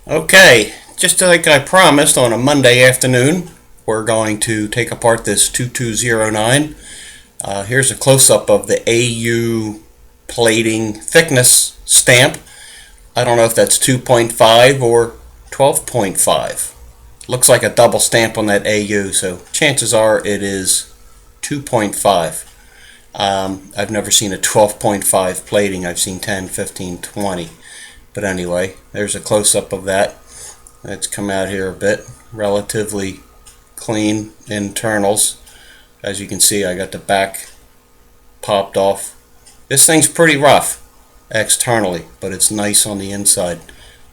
Okay, just like I promised on a Monday afternoon, we're going to take apart this 2209. Here's a close-up of the AU plating thickness stamp. I don't know if that's 2.5 or 12.5. Looks like a double stamp on that AU, so chances are it is 2.5. I've never seen a 12.5 plating. I've seen 10, 15, 20. But anyway, there's a close-up of that. Let's come out here a bit. Relatively clean internals. As you can see, I got the back popped off. This thing's pretty rough externally, but it's nice on the inside,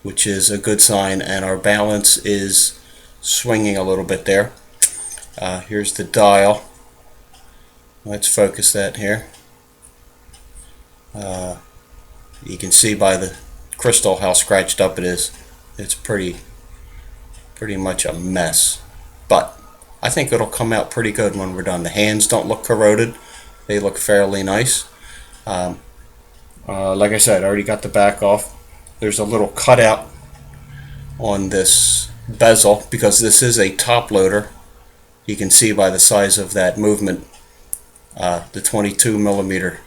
which is a good sign, and our balance is swinging a little bit there. Here's the dial. Let's focus that here. You can see by the crystal how scratched up it is. It's pretty much a mess, but I think it'll come out pretty good when we're done. The hands don't look corroded. They look fairly nice. Like I said, I already got the back off. There's a little cutout on this bezel because this is a top loader. You can see by the size of that movement, the 22 millimeter,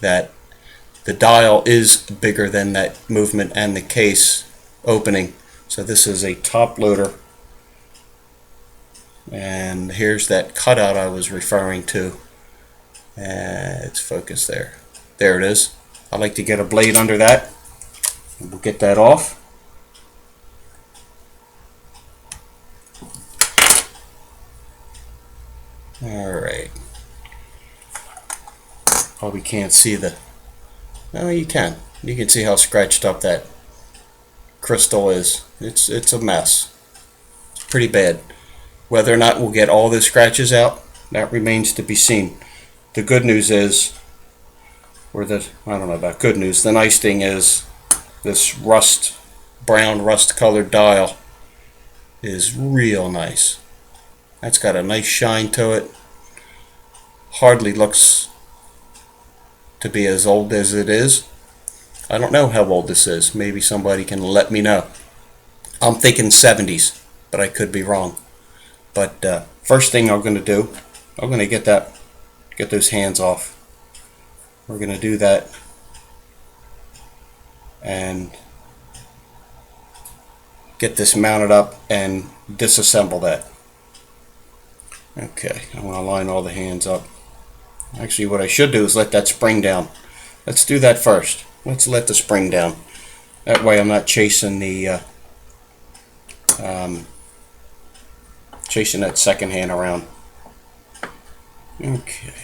that the dial is bigger than that movement and the case opening. So this is a top loader. And here's that cutout I was referring to. And it's focused there. There it is. I like to get a blade under that. We'll get that off. Alright. Probably can't see the... No, you can. You can see how scratched up that crystal is. It's a mess. It's pretty bad. Whether or not we'll get all the scratches out, that remains to be seen. The good news is, I don't know about good news, the nice thing is this brown rust colored dial is real nice. That's got a nice shine to it. Hardly looks to be as old as it is. I don't know how old this is. Maybe somebody can let me know. I'm thinking 70s, but I could be wrong. But first thing I'm going to do, I'm going to get those hands off. We're going to do that and get this mounted up and disassemble that. Okay, I want to line all the hands up. Actually, what I should do is let that spring down. Let's do that first. Let's let the spring down. That way I'm not chasing the chasing that second hand around. Okay.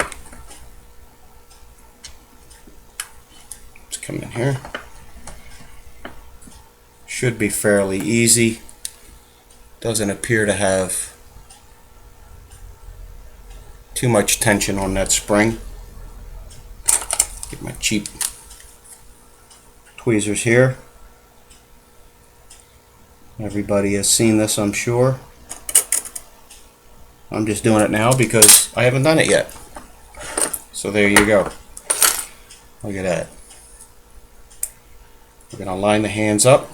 Let's come in here. Should be fairly easy. Doesn't appear to have too much tension on that spring. Get my cheap tweezers here. Everybody has seen this, I'm sure. I'm just doing it now because I haven't done it yet. So there you go. Look at that. We're going to line the hands up.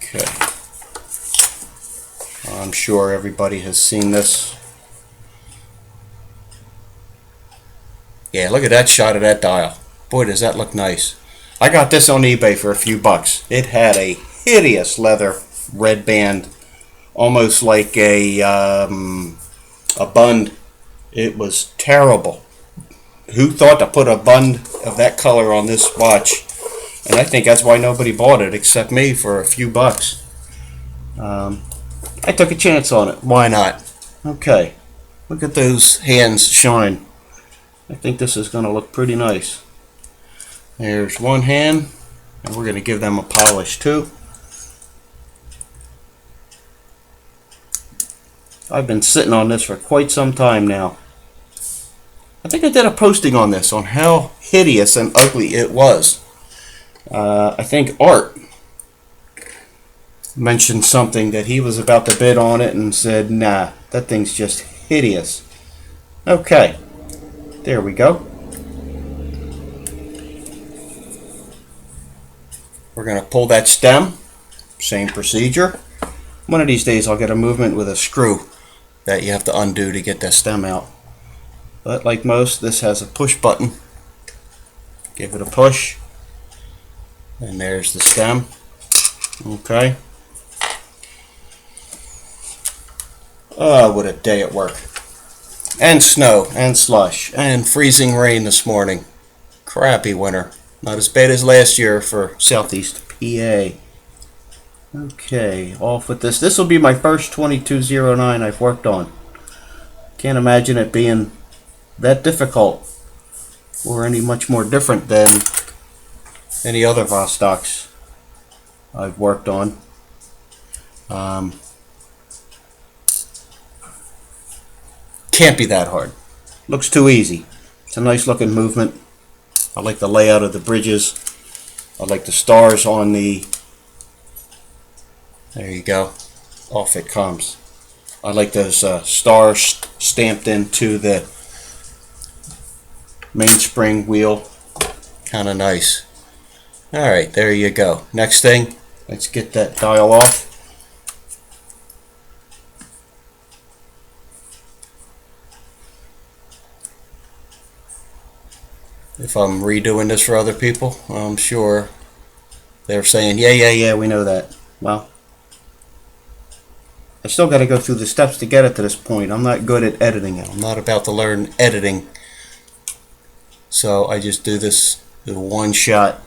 Okay. I'm sure everybody has seen this. Yeah, look at that shot of that dial. Boy, does that look nice. I got this on eBay for a few bucks. It had a hideous leather red band, almost like a bund. It was terrible. Who thought to put a bund of that color on this watch? And I think that's why nobody bought it except me for a few bucks. I took a chance on it. Why not? Okay. Look at those hands shine. I think this is going to look pretty nice. There's one hand, and we're going to give them a polish too. I've been sitting on this for quite some time now. I think I did a posting on this, on how hideous and ugly it was. I think Art mentioned something that he was about to bid on it and said, nah, that thing's just hideous. Okay, There we go. We're going to pull that stem. Same procedure. One of these days I'll get a movement with a screw that you have to undo to get that stem out. But like most, this has a push button. Give it a push. And there's the stem. Okay. Oh, what a day at work. And snow, and slush, and freezing rain this morning. Crappy winter. Not as bad as last year for Southeast PA. Okay, off with this. This will be my first 2209 I've worked on. Can't imagine it being that difficult or any much more different than any other Vostoks I've worked on. Can't be that hard. Looks too easy. It's a nice looking movement. I like the layout of the bridges. I like the stars on the... There you go. Off it comes. I like those stars stamped into the mainspring wheel. Kind of nice. Alright, there you go. Next thing, let's get that dial off. If I'm redoing this for other people, I'm sure they're saying, yeah, we know that. Well, I still got to go through the steps to get it to this point. I'm not good at editing it. I'm not about to learn editing. So I just do this in one shot.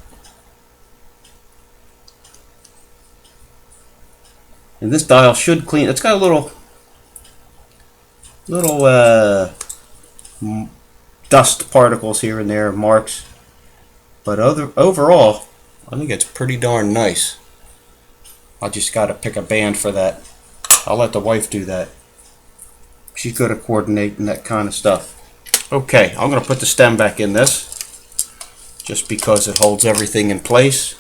And this dial should clean. It's got a little dust particles here and there, marks. But overall, I think it's pretty darn nice. I just got to pick a band for that. I'll let the wife do that. She's good at coordinating that kind of stuff. Okay, I'm going to put the stem back in this just because it holds everything in place.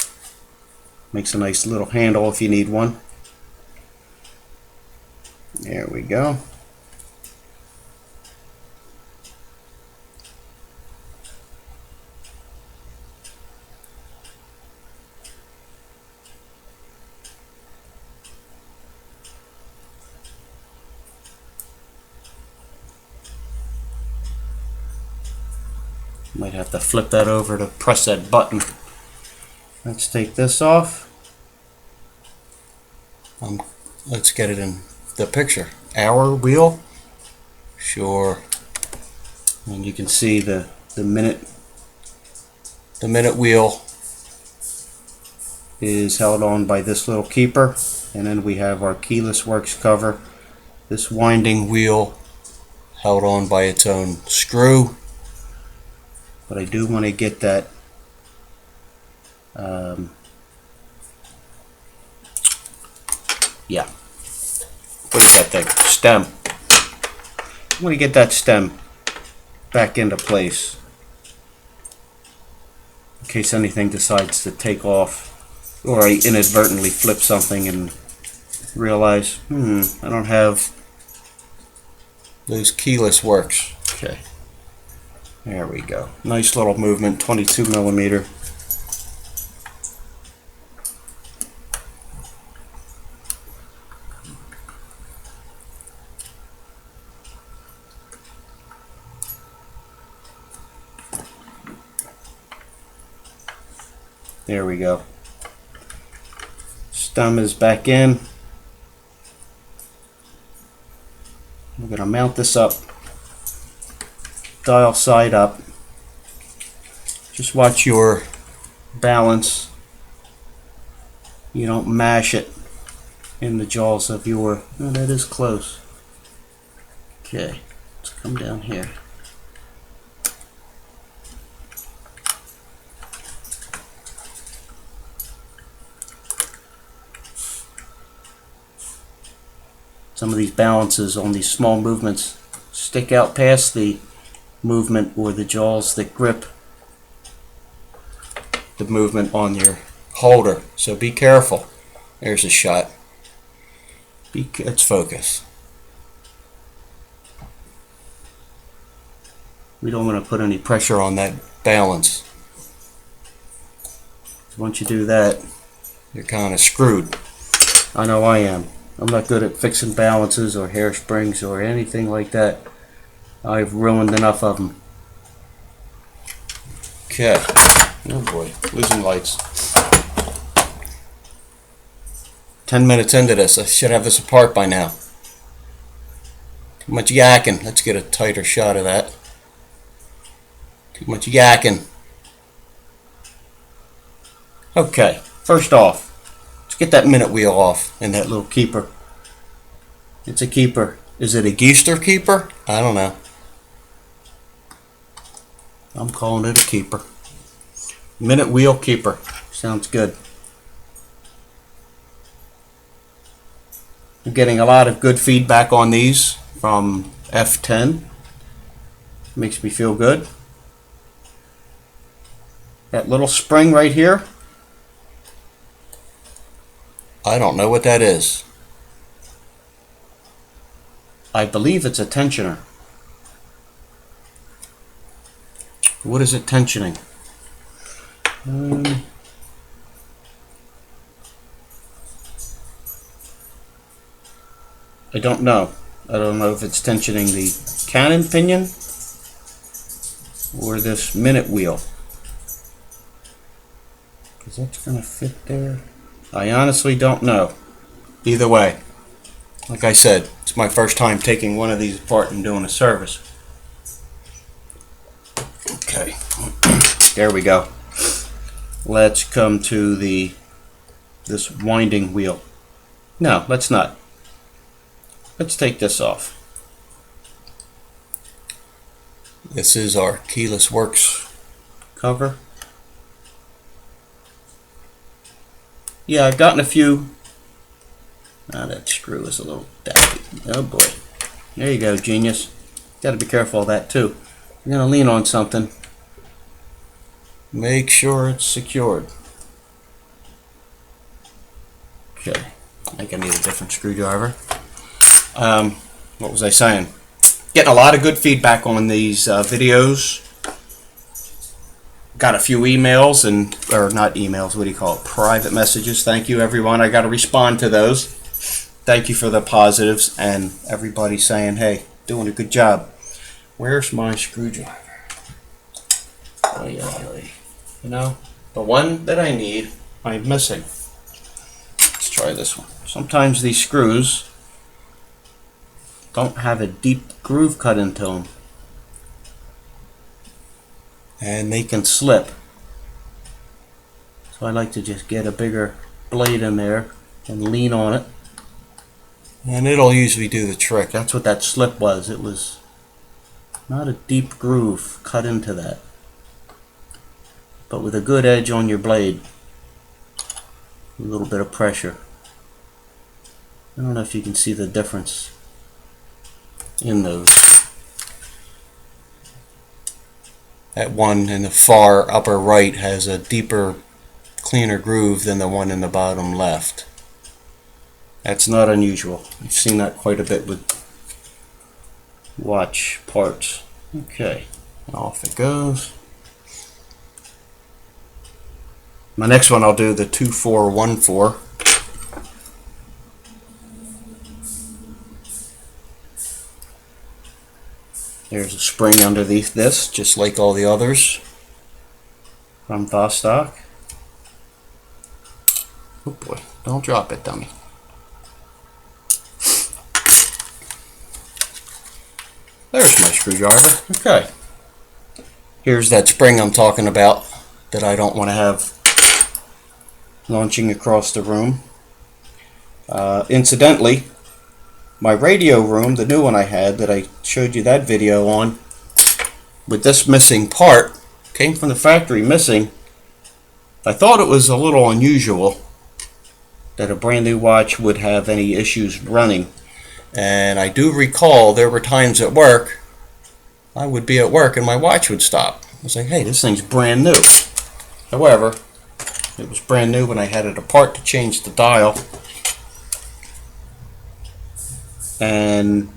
Makes a nice little handle if you need one. There we go. Might have to flip that over to press that button. Let's take this off. Let's get it in the picture. Hour wheel. Sure. And you can see the minute wheel is held on by this little keeper, and then we have our keyless works cover. This winding wheel held on by its own screw. But I do want to get that yeah. What's that thing? Stem. I want to get that stem back into place in case anything decides to take off, or I inadvertently flip something and realize, I don't have those keyless works. Okay. There we go. Nice little movement, 22 millimeter. There we go. Stem is back in. We're going to mount this up. Dial side up. Just watch your balance. You don't mash it in the jaws of your... Oh, that is close. Okay, let's come down here. Some of these balances on these small movements stick out past the movement or the jaws that grip the movement on your holder. So be careful. There's a shot. Let's focus. We don't want to put any pressure on that balance. Once you do that, you're kind of screwed. I know I am. I'm not good at fixing balances or hairsprings or anything like that. I've ruined enough of them. Okay. Oh boy, losing lights. 10 minutes into this, I should have this apart by now. Too much yakking. Let's get a tighter shot of that. Too much yakking. Okay, first off, let's get that minute wheel off and that little keeper. It's a keeper. Is it a Geester keeper? I don't know. I'm calling it a keeper. Minute wheel keeper. Sounds good. I'm getting a lot of good feedback on these from F10. Makes me feel good. That little spring right here, I don't know what that is. I believe it's a tensioner. What is it tensioning? I don't know. I don't know if it's tensioning the cannon pinion or this minute wheel. Because that's going to fit there. I honestly don't know. Either way, like I said, it's my first time taking one of these apart and doing a service. Okay, there we go. Let's come to this winding wheel. No, let's not. Let's take this off. This is our Keyless Works cover. Yeah, I've gotten a few. Ah, that screw is a little daffy. Oh boy. There you go, genius. Got to be careful of that too. You're going to lean on something. Make sure it's secured. Okay. I think I need a different screwdriver. What was I saying? Getting a lot of good feedback on these videos. Got a few emails or not emails, what do you call it? Private messages. Thank you, everyone. I got to respond to those. Thank you for the positives and everybody saying, hey, doing a good job. Where's my screwdriver? You know, the one that I need, I'm missing. Let's try this one. Sometimes these screws don't have a deep groove cut into them. And they can slip. So I like to just get a bigger blade in there and lean on it. And it'll usually do the trick. That's what that slip was. It was not a deep groove cut into that. But with a good edge on your blade. A little bit of pressure. I don't know if you can see the difference in those. That one in the far upper right has a deeper, cleaner groove than the one in the bottom left. That's not unusual. I've seen that quite a bit with watch parts. Okay, off it goes. My next one I'll do the 2414. There's a spring underneath this, just like all the others from Vostok. Oh boy, don't drop it, dummy. There's my screwdriver. Okay. Here's that spring I'm talking about that I don't want to have launching across the room. Incidentally, my radio room, the new one I had that I showed you that video on, with this missing part, came from the factory missing. I thought it was a little unusual that a brand new watch would have any issues running. And I do recall there were times at work, I would be at work and my watch would stop. I was like, hey, this thing's brand new. However, it was brand new when I had it apart to change the dial. And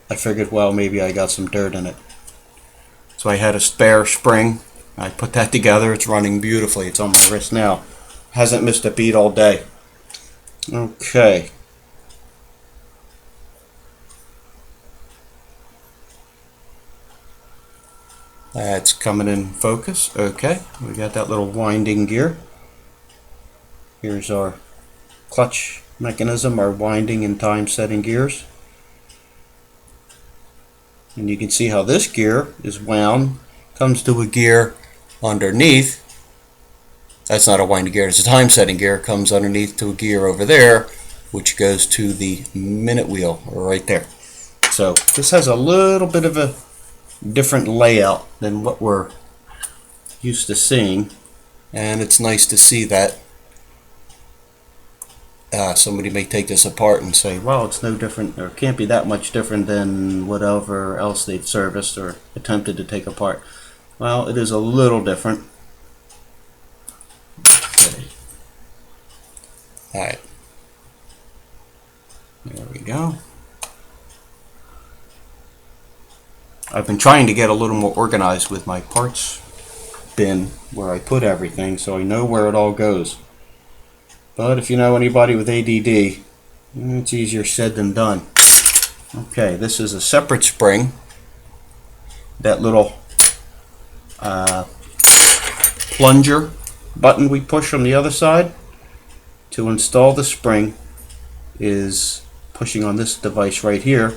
I figured, well, maybe I got some dirt in it. So I had a spare spring. I put that together. It's running beautifully. It's on my wrist now. Hasn't missed a beat all day. Okay. That's coming in focus. Okay, we got that little winding gear. Here's our clutch mechanism, our winding and time setting gears. And you can see how this gear is wound, comes to a gear underneath. That's not a winding gear, it's a time setting gear. It comes underneath to a gear over there, which goes to the minute wheel right there. So this has a little bit of a different layout than what we're used to seeing, and it's nice to see that. Somebody may take this apart and say, well, it's no different, or can't be that much different than whatever else they've serviced or attempted to take apart. Well, it is a little different. Okay. Alright, there we go. I've been trying to get a little more organized with my parts bin where I put everything, so I know where it all goes. But if you know anybody with ADD, it's easier said than done. Okay, this is a separate spring. That little plunger button we push on the other side to install the spring is pushing on this device right here,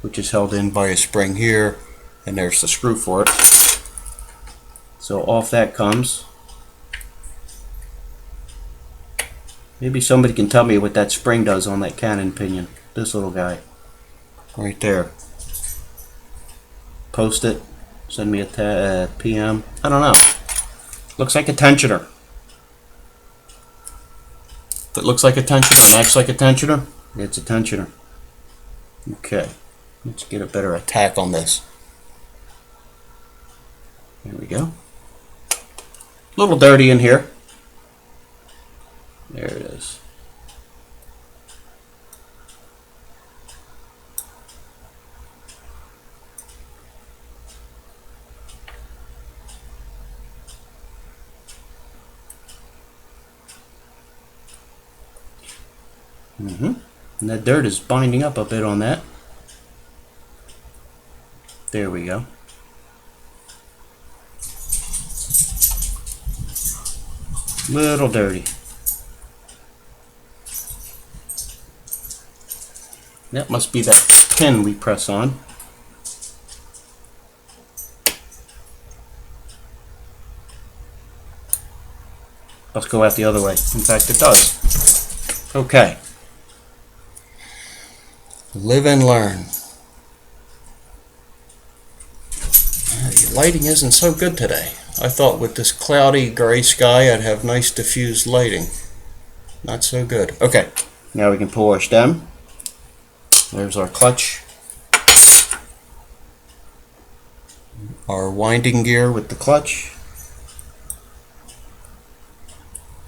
which is held in by a spring here. And there's the screw for it. So off that comes. Maybe somebody can tell me what that spring does on that cannon pinion. This little guy. Right there. Post it. Send me a PM. I don't know. Looks like a tensioner. If it looks like a tensioner and acts like a tensioner, it's a tensioner. Okay. Let's get a better attack on this. There we go. A little dirty in here. There it is. And that dirt is binding up a bit on that. There we go. Little dirty. That must be that pin we press on. Let's go out the other way. In fact, it does. Okay. Live and learn. The lighting isn't so good today. I thought with this cloudy gray sky I'd have nice diffused lighting. Not so good. Okay, now we can pull our stem. There's our clutch. Our winding gear with the clutch.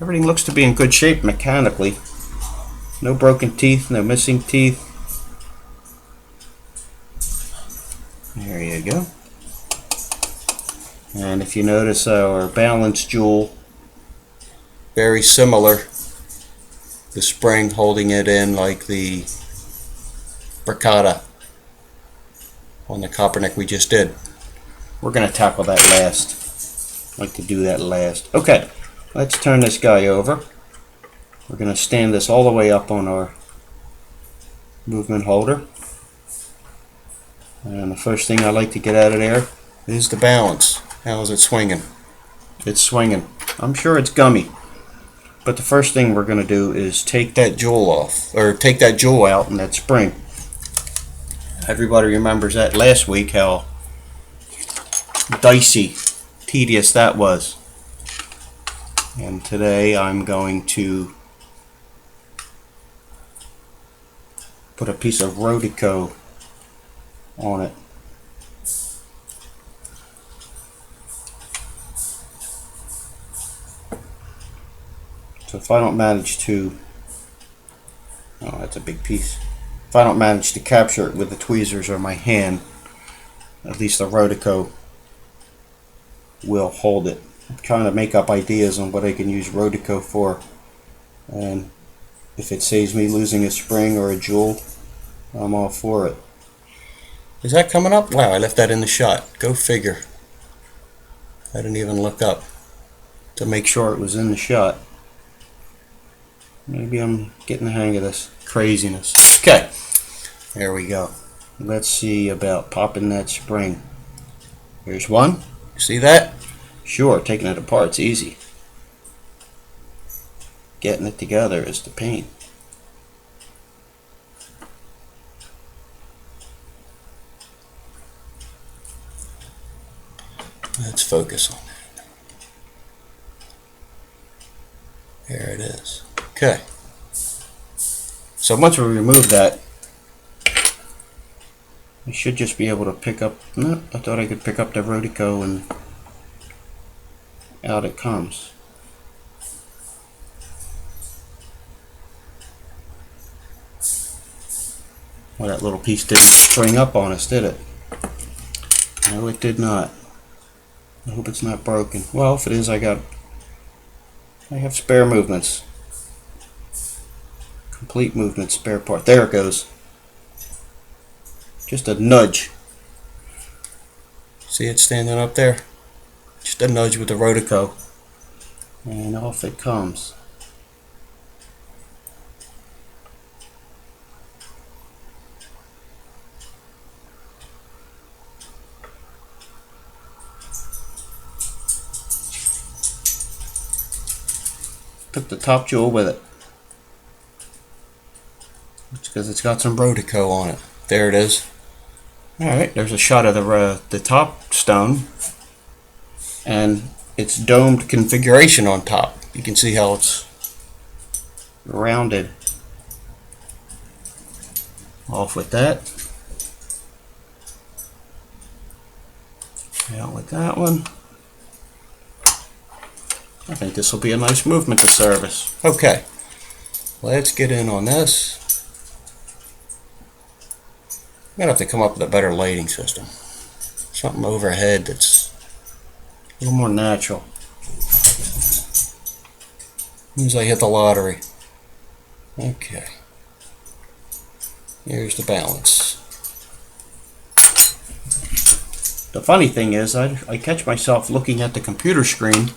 Everything looks to be in good shape mechanically. No broken teeth, no missing teeth. There you go. And if you notice our balance jewel, very similar. The spring holding it in like the Bricata on the Copperneck we just did. We're going to tackle that last. I like to do that last. Okay, let's turn this guy over. We're going to stand this all the way up on our movement holder. And the first thing I like to get out of there is the balance. How is it swinging? It's swinging. I'm sure it's gummy. But the first thing we're going to do is take that jewel off, or take that jewel out and that spring. Everybody remembers that last week, how dicey, tedious that was. And today I'm going to put a piece of Rodico on it. So if I don't manage to, oh, that's a big piece. If I don't manage to capture it with the tweezers or my hand, at least the Rodico will hold it. I'm trying to make up ideas on what I can use Rodico for, and if it saves me losing a spring or a jewel, I'm all for it. Is that coming up? Wow, I left that in the shot. Go figure. I didn't even look up to make sure it was in the shot. Maybe I'm getting the hang of this craziness. Okay, there we go. Let's see about popping that spring. Here's one. See that? Sure, taking it apart's easy. Getting it together is the pain. Let's focus on that. There it is. Okay. So once we remove that, I should just be able to pick up. No, I thought I could pick up the Rodico and out it comes. Well, that little piece didn't spring up on us, did it? No, it did not. I hope it's not broken. Well, if it is, I have spare movements. Complete movement, spare part. There it goes. Just a nudge. See it standing up there? Just a nudge with the Rodico. And off it comes. Took the top jewel with it. It's because it's got some Rodico on it. There it is. Alright, there's a shot of the top stone and its domed configuration on top. You can see how it's rounded. Off with that. Out with that one. I think this will be a nice movement to service. Okay, let's get in on this. I'm gonna have to come up with a better lighting system. Something overhead that's a little more natural. Means I hit the lottery. Okay. Here's the balance. The funny thing is, I catch myself looking at the computer screen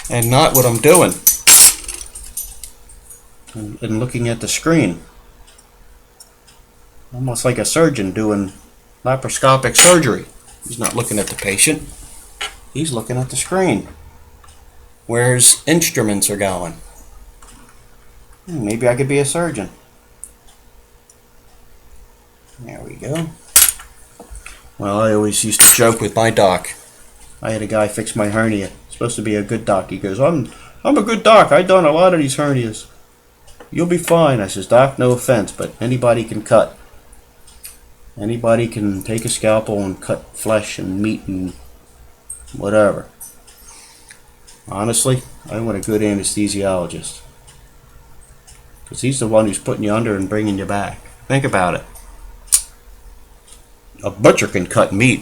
and not what I'm doing, and looking at the screen. Almost like a surgeon doing laparoscopic surgery. He's not looking at the patient, he's looking at the screen where his instruments are going. Maybe I could be a surgeon. There we go. Well, I always used to joke with my doc. I had a guy fix my hernia. Supposed to be a good doc. He goes, I'm a good doc. I've done a lot of these hernias. You'll be fine. I says, Doc, no offense, but anybody can cut. Anybody can take a scalpel and cut flesh and meat and whatever. Honestly, I want a good anesthesiologist, because he's the one who's putting you under and bringing you back. Think about it. A butcher can cut meat.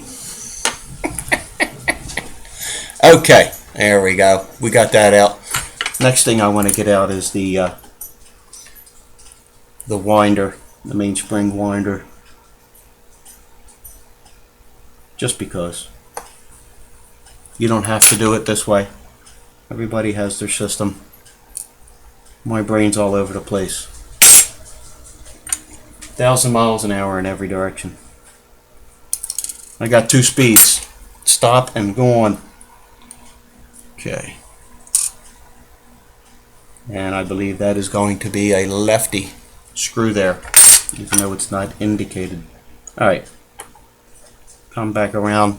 Okay, there we go. We got that out. Next thing I want to get out is the winder, the mainspring winder. Just because. You don't have to do it this way. Everybody has their system. My brain's all over the place. 1,000 miles an hour in every direction. I got 2 speeds. Stop and go on. Okay. And I believe that is going to be a lefty screw there, even though it's not indicated. Alright. Come back around.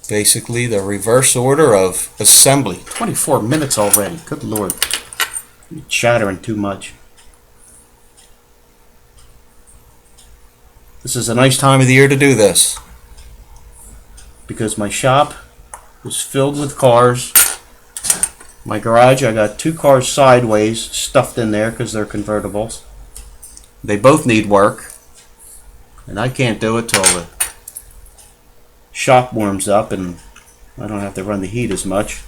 Basically the reverse order of assembly. 24 minutes already. Good Lord. You're chattering too much. This is a nice time of the year to do this, because my shop is filled with cars. My garage, I got 2 cars sideways stuffed in there because they're convertibles. They both need work, and I can't do it till shop warms up and I don't have to run the heat as much.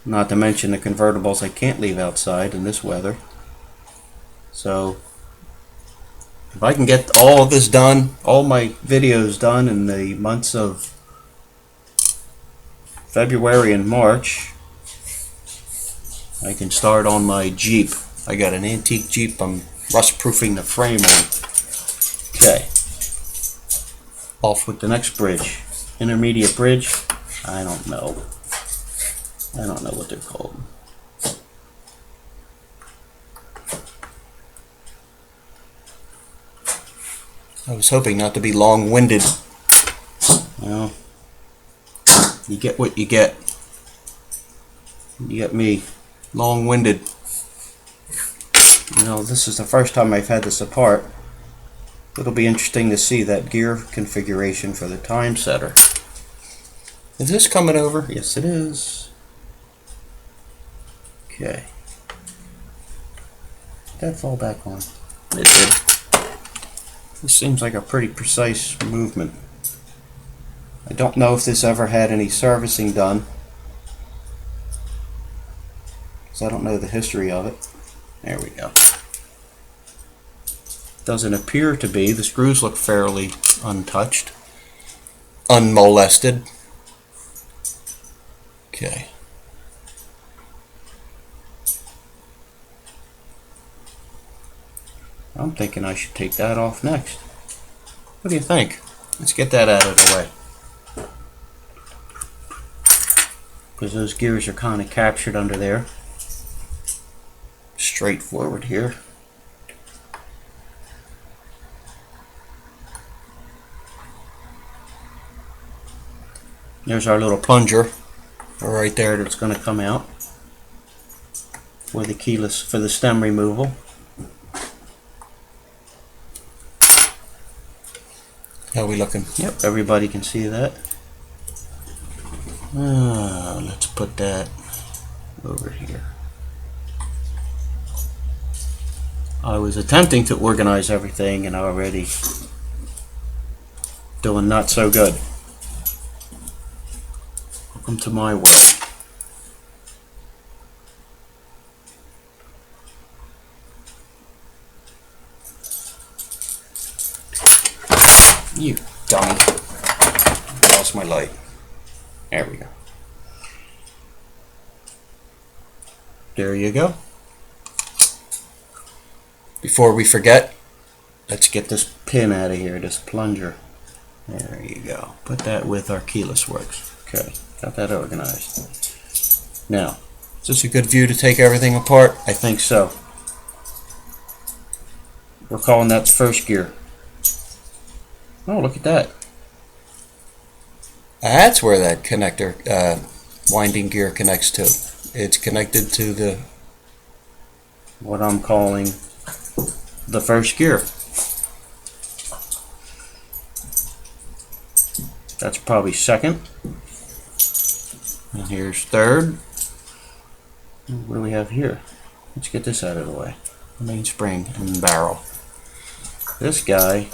Not to mention the convertibles I can't leave outside in this weather. So if I can get all of this done, all my videos done in the months of February and March, I can start on my Jeep. I got an antique Jeep I'm rust-proofing the frame on. Okay. Off with the next bridge. Intermediate bridge? I don't know. I don't know what they're called. I was hoping not to be long-winded. Well, you get what you get. You get me long-winded. You know, this is the first time I've had this apart. It'll be interesting to see that gear configuration for the time setter. Is this coming over? Yes, it is. Okay. Did that fall back on? It did. This seems like a pretty precise movement. I don't know if this ever had any servicing done, because I don't know the history of it. There we go. Doesn't appear to be. The screws look fairly untouched, unmolested. Okay. I'm thinking I should take that off next. What do you think? Let's get that out of the way. Because those gears are kind of captured under there. Straightforward here. There's our little plunger right there that's going to come out for the keyless, for the stem removal. How are we looking? Yep, everybody can see that. Let's put that over here. I was attempting to organize everything and already doing not so good. Welcome to my world. You dummy. Lost my light. There we go. There you go. Before we forget, let's get this pin out of here, this plunger. There you go. Put that with our keyless works. Okay, got that organized. Now, is this a good view to take everything apart? I think so. We're calling that first gear. Oh, look at that. That's where that connector, winding gear connects to. It's connected to the, what I'm calling the first gear. That's probably second. And here's third. What do we have here? Let's get this out of the way. Main spring and barrel. This guy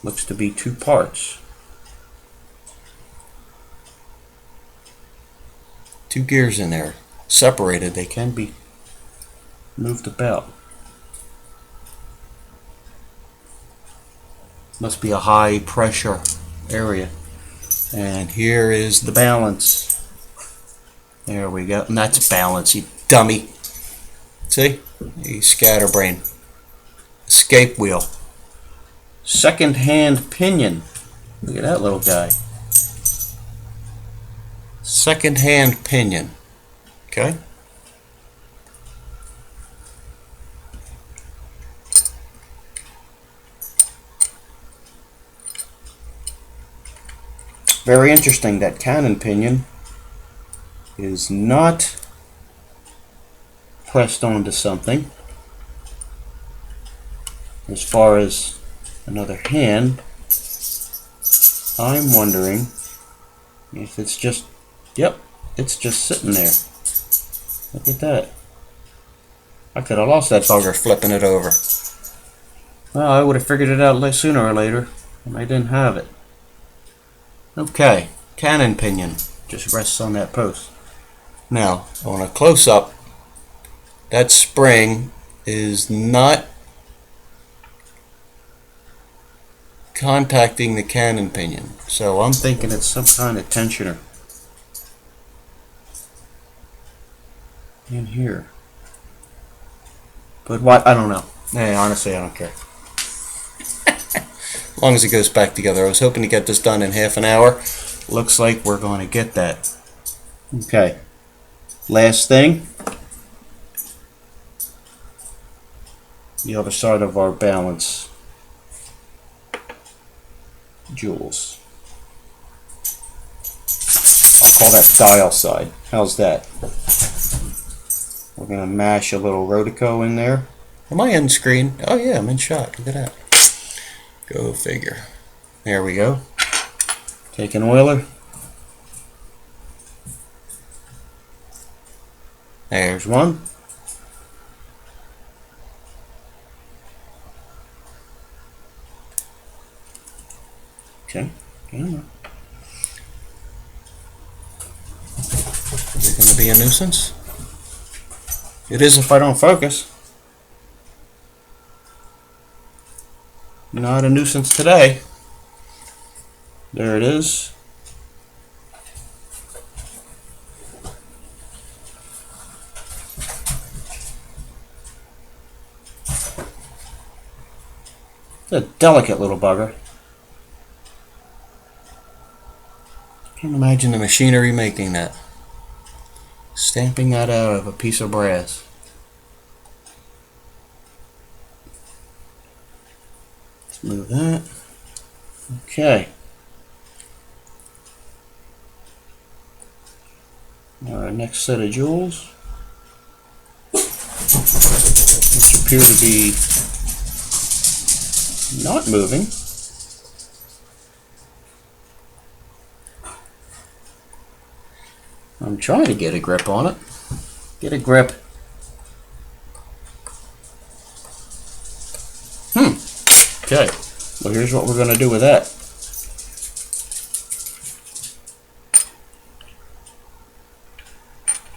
looks to be two parts. Two gears in there, separated. They can be moved about. Must be a high pressure area. And here is the balance. There we go. And that's balance, you dummy. See? You scatterbrain. Escape wheel. Second hand pinion. Look at that little guy. Second hand pinion. Okay. Very interesting that cannon pinion is not pressed onto something. As far as another hand, I'm wondering if it's just, yep, it's just sitting there. Look at that. I could have lost that bugger flipping it over. Well, I would have figured it out sooner or later, and I didn't have it. Okay, cannon pinion just rests on that post. Now, on a close-up, that spring is not contacting the cannon pinion, so I'm thinking it's some kind of tensioner in here. But what? I don't know. Hey, honestly, I don't care. As long as it goes back together. I was hoping to get this done in half an hour. Looks like we're going to get that. Okay. Last thing. The other side of our balance jewels. I'll call that dial side. How's that? We're going to mash a little Rotico in there. Am I in screen? Oh yeah, I'm in shot. Look at that. Go figure. There we go. Take an oiler. There's one. Okay. You're going to be a nuisance. It is if I don't focus. Not a nuisance today. There it is. It's a delicate little bugger. Can't imagine the machinery making that. Stamping that out of a piece of brass. Let's move that. Okay. Now our next set of jewels, which appear to be not moving. I'm trying to get a grip on it. Get a grip. Okay. Well, here's what we're going to do with that.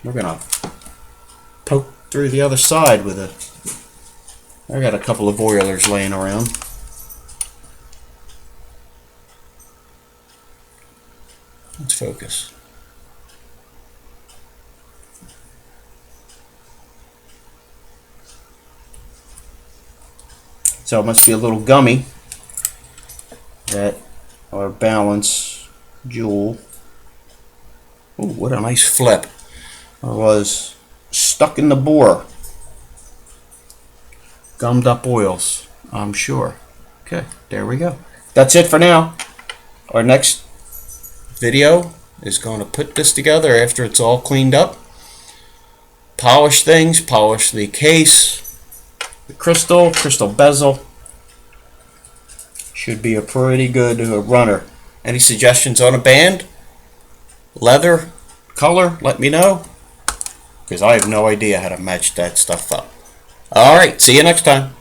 We're going to poke through the other side with a... I got a couple of oilers laying around. Let's focus. So it must be a little gummy that our balance jewel, oh, what a nice flip, was stuck in the bore. Gummed up oils, I'm sure. Okay, there we go. That's it for now. Our next video is going to put this together after it's all cleaned up. Polish things, polish the case. The crystal bezel. Should be a pretty good runner. Any suggestions on a band? Leather? Color? Let me know. Because I have no idea how to match that stuff up. Alright, see you next time.